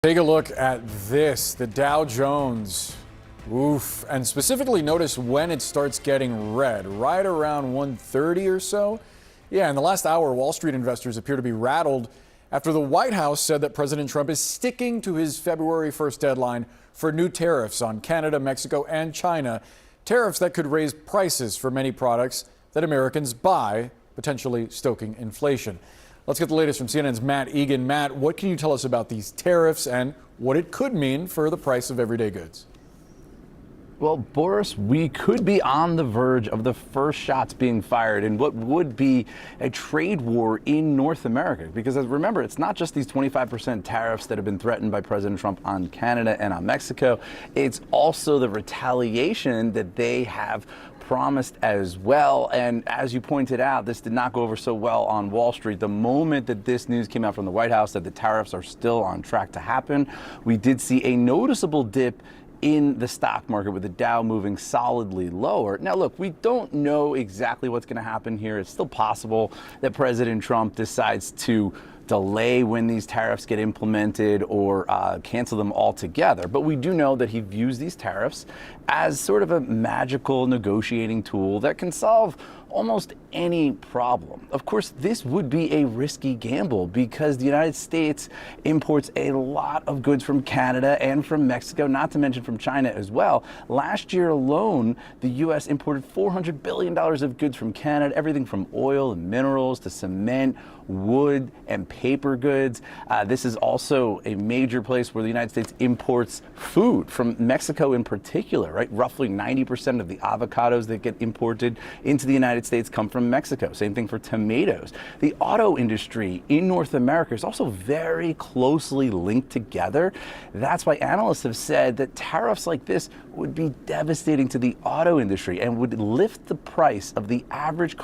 Take a look at this, the Dow Jones. Oof. And specifically notice when it starts getting red, right around 1:30 or so. Yeah, in the last hour, Wall Street investors appear to be rattled after the White House said that President Trump is sticking to his February 1st deadline for new tariffs on Canada, Mexico, and China. Tariffs that could raise prices for many products that Americans buy, potentially stoking inflation. Let's get the latest from CNN's Matt Egan. Matt, what can you tell us about these tariffs and what it could mean for the price of everyday goods? Well, Boris, we could be on the verge of the first shots being fired in what would be a trade war in North America. Because remember, it's not just these 25% tariffs that have been threatened by President Trump on Canada and on Mexico. It's also the retaliation that they have promised as well. And as you pointed out, this did not go over so well on Wall Street. The moment that this news came out from the White House that the tariffs are still on track to happen, we did see a noticeable dip in the stock market, with the Dow moving solidly lower. Now, look, we don't know exactly what's going to happen here. It's still possible that President Trump decides to delay when these tariffs get implemented or cancel them altogether. But we do know that he views these tariffs as sort of a magical negotiating tool that can solve almost any problem. Of course, this would be a risky gamble because the United States imports a lot of goods from Canada and from Mexico, not to mention from China as well. Last year alone, the U.S. imported $400 billion of goods from Canada, everything from oil and minerals to cement, wood, and paper goods. This is also a major place where the United States imports food from Mexico in particular, right? Roughly 90% of the avocados that get imported into the United States come from Mexico. Same thing for tomatoes. The auto industry in North America is also very closely linked together. That's why analysts have said that tariffs like this would be devastating to the auto industry and would lift the price of the average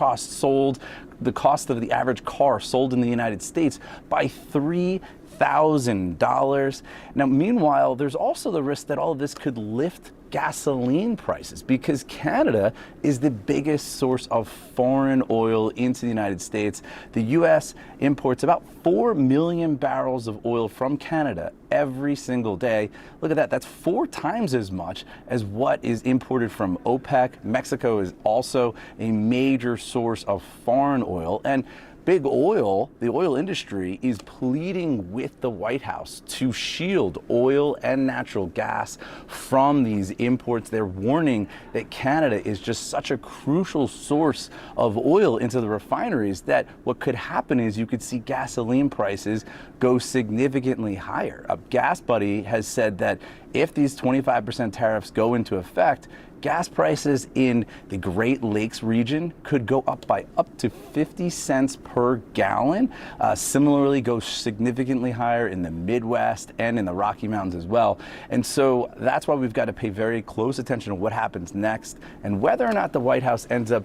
the cost of the average car sold in the United States by $3,000. Now, meanwhile, there's also the risk that all of this could lift gasoline prices because Canada is the biggest source of foreign oil into the United States. The U.S. imports about 4 million barrels of oil from Canada every single day. Look at that. That's 4 times as much as what is imported from OPEC. Mexico is also a major source of foreign oil. And Big Oil, the oil industry, is pleading with the White House to shield oil and natural gas from these imports. They're warning that Canada is just such a crucial source of oil into the refineries that what could happen is you could see gasoline prices go significantly higher. Gas Buddy has said that if these 25% tariffs go into effect, gas prices in the Great Lakes region could go up by up to 50 cents per gallon. Similarly, go significantly higher in the Midwest and in the Rocky Mountains as well. And so that's why we've got to pay very close attention to what happens next and whether or not the White House ends up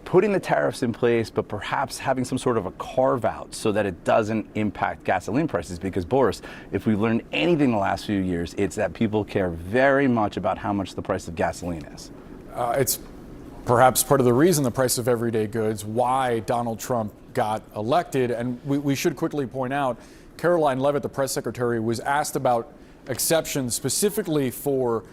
putting the tariffs in place, but perhaps having some sort of a carve out so that it doesn't impact gasoline prices. Because, Boris, if we've learned anything the last few years, it's that people care very much about how much the price of gasoline is. It's perhaps part of the reason the price of everyday goods, why Donald Trump got elected. And we should quickly point out, Caroline Leavitt, the press secretary, was asked about exceptions specifically for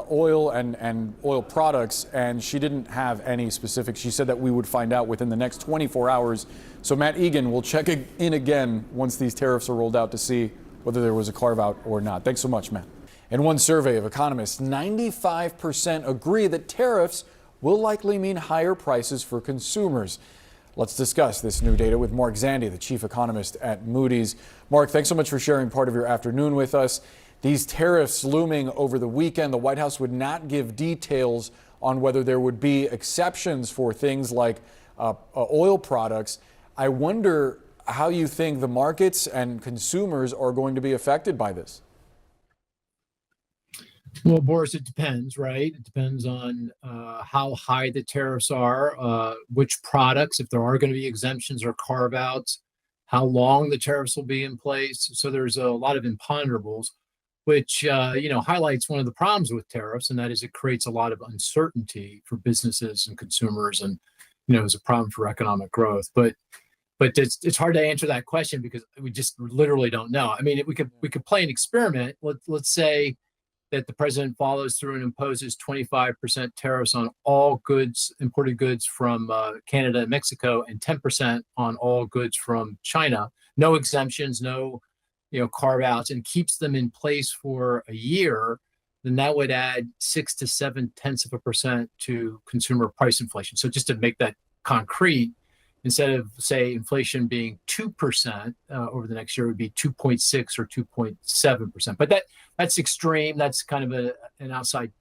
oil and oil products, and she didn't have any specifics. She said that we would find out within the next 24 hours. So Matt Egan will check in again once these tariffs are rolled out to see whether there was a carve out or not. Thanks so much, Matt. In one survey of economists, 95% agree that tariffs will likely mean higher prices for consumers. Let's discuss this new data with Mark Zandi, the chief economist at Moody's. Mark, thanks so much for sharing part of your afternoon with us. These tariffs looming over the weekend, the White House would not give details on whether there would be exceptions for things like oil products. I wonder how you think the markets and consumers are going to be affected by this. Well, Boris, it depends, right? It depends on how high the tariffs are, which products, if there are going to be exemptions or carve-outs, how long the tariffs will be in place. So there's a lot of imponderables, which highlights one of the problems with tariffs, and that is it creates a lot of uncertainty for businesses and consumers, and is a problem for economic growth. But but it's hard to answer that question because we just literally don't know. I mean, we could play an experiment. Let's say that the president follows through and imposes 25% tariffs on all goods, imported goods from Canada and Mexico, and 10% on all goods from China. No exemptions, no carve outs, and keeps them in place for a year. Then that would add 6 to 0.7% to consumer price inflation. So just to make that concrete, instead of, say, inflation being 2% over the next year, it would be 2.6 or 2.7%. But that's extreme. That's kind of an outside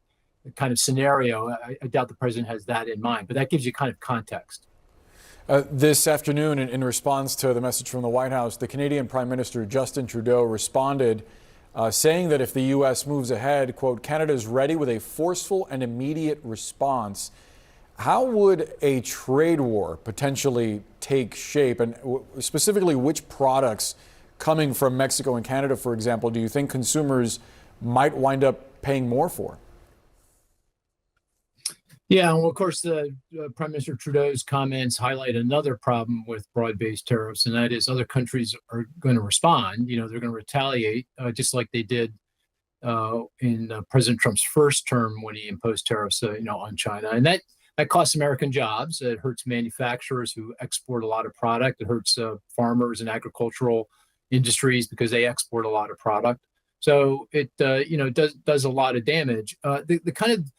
kind of scenario. I doubt the president has that in mind, but that gives you kind of context. This afternoon, in response to the message from the White House, the Canadian Prime Minister Justin Trudeau responded saying that if the U.S. moves ahead, quote, Canada is ready with a forceful and immediate response. How would a trade war potentially take shape? And specifically, which products coming from Mexico and Canada, for example, do you think consumers might wind up paying more for? Yeah, well, of course, the Prime Minister Trudeau's comments highlight another problem with broad-based tariffs, and that is other countries are going to respond. They're going to retaliate, just like they did in President Trump's first term when he imposed tariffs, on China, and that costs American jobs. It hurts manufacturers who export a lot of product. It hurts farmers and agricultural industries because they export a lot of product. So it does a lot of damage. The kind of,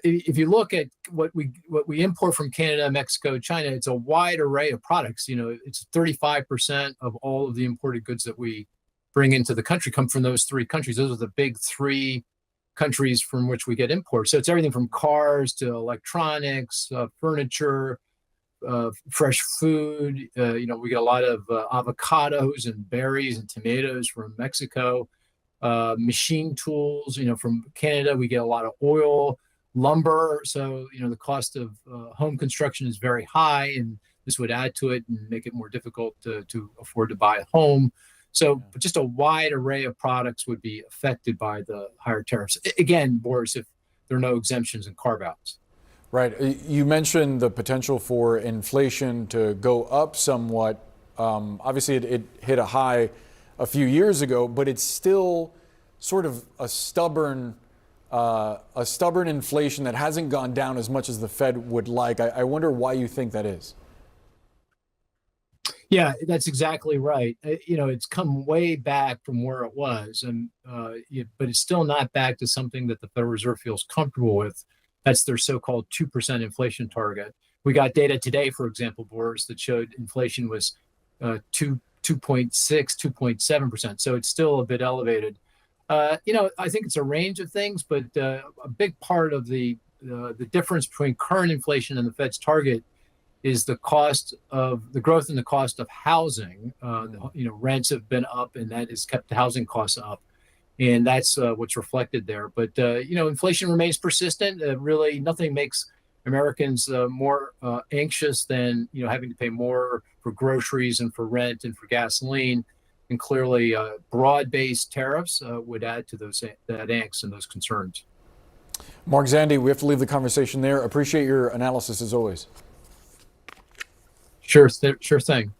if you look at what we import from Canada, Mexico, China, it's a wide array of products. It's 35% of all of the imported goods that we bring into the country come from those three countries. Those are the big three countries from which we get imports. So it's everything from cars to electronics, furniture, fresh food. We get a lot of avocados and berries and tomatoes from Mexico. Machine tools, from Canada, we get a lot of oil, lumber. So, the cost of home construction is very high, and this would add to it and make it more difficult to afford to buy a home. So just a wide array of products would be affected by the higher tariffs. Again, Boris, if there are no exemptions and carve-outs. Right. You mentioned the potential for inflation to go up somewhat. Obviously, it hit a high a few years ago, but it's still sort of a stubborn inflation that hasn't gone down as much as the Fed would like. I wonder why you think that is. Yeah, that's exactly right. It's come way back from where it was, and but it's still not back to something that the Federal Reserve feels comfortable with. That's their so-called 2% inflation target. We got data today, for example, Boris, that showed inflation was 2.6, 2.7%. So it's still a bit elevated. I think it's a range of things, but a big part of the difference between current inflation and the Fed's target is the growth in the cost of housing. Rents have been up, and that has kept the housing costs up, and that's what's reflected there. But inflation remains persistent. Really, nothing makes Americans more anxious than having to pay more for groceries and for rent and for gasoline. And clearly, broad-based tariffs would add to that angst and those concerns. Mark Zandi, we have to leave the conversation there. Appreciate your analysis as always. Sure thing.